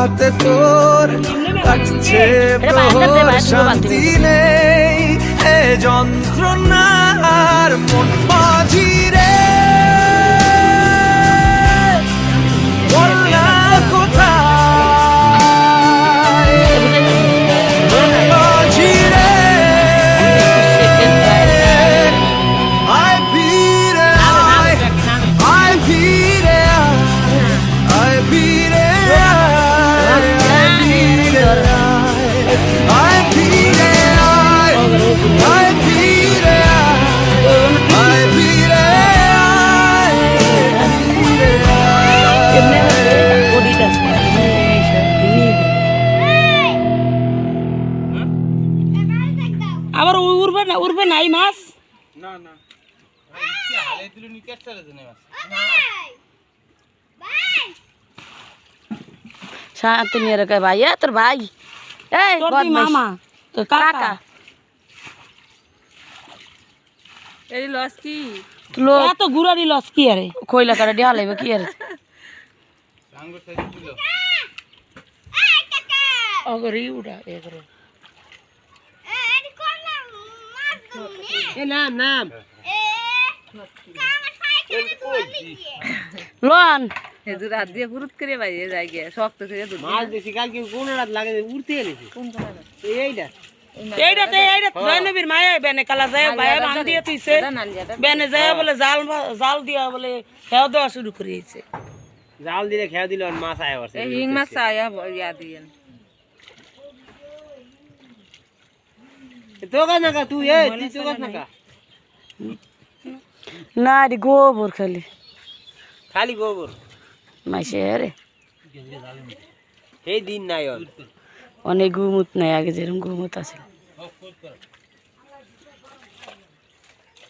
হাতে তোর কাটছে প্রহর শান্তি নেই এ যন্ত্রণার মন মাঝি রে বলনা কোথায় মন মাঝি রে আয় ফিরে আয় আয় ফিরে আয় ফিরে আয় ফিরে আয় ফিরে আয় আয় ফিরে আয় ফিরে আবার উড়বে নাই মাছ না না হালে দিল নি কেটে চলে যায় মাছ শান্তি নিয়ে রেখে ভাই তোর ভাই এই তোর তুই মামা তো কাকা এই লস কি তুলো এত গুড়ারি লস কি আরে কইলা কাটা ডিয়া লাইবে কি আর আঙ্গুর সাইজ দিল অগরি উড়া এগরে এ নাম নাম লোন হেজু রাত দিয়ে গুরুত করে বাইরে যাই গে শক্ত করে দুধ মাছ বেশি কালকে কোন রাত লাগে উড়তে এলেছি কোন জায়গা এইটা এইটা জয়নবীর মায়া বেনে কালা যায় ভাইয়া বান দিয়ে তুইছে নালিয়াটা বেনে যায় বলে জাল দিয়া বলে খেয়া দেওয়া শুরু করেছে জাল দিলে খেয়া দিলে আর মাছ আয় এই হিং মাছ আয়া ইয়া দিয়েন তোকা নাকা তুই তুই তোকা নাকা না রে গোবর খালি খালি গোবর মাসে রে এই দিন নাই ওর অনেক গুমুত নাই আগে যেরকম গুমুত আছে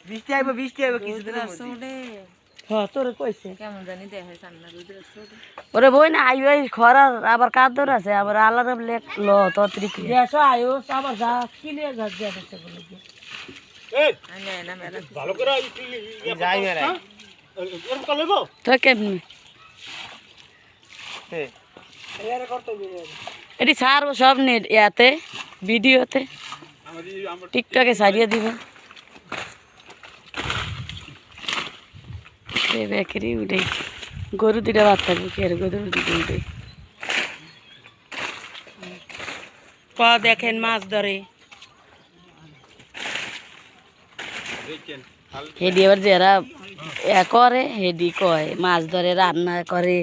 বৃষ্টি আইব কিছুদিন সোডে হ্যাঁ তোরে কইছে কেমন জানি দেখে সামনে রুদ্র সোডে ওরে বই না আইবে খরার আবার কাদর আছে আবার আলাদা লেখ ল তত্রিক দেশো আয়ো আবার যা কিনে যা দেশে বলে আনে না মেলা ভালো করে যাই মেরে এরকম করলে গো তো কেমনি এটি ছাড়বো সব নেট ইয়াতে ভিডিওতে টিকটকে ছাড়িয়ে দিব বেকারি উঠে গরু দুটা ভাত থাকবে কি আর গরু দুটো উঠে দেখেন মাছ ধরে হেডি এবার যারা করে হেডি কয় মাছ ধরে রান্না করে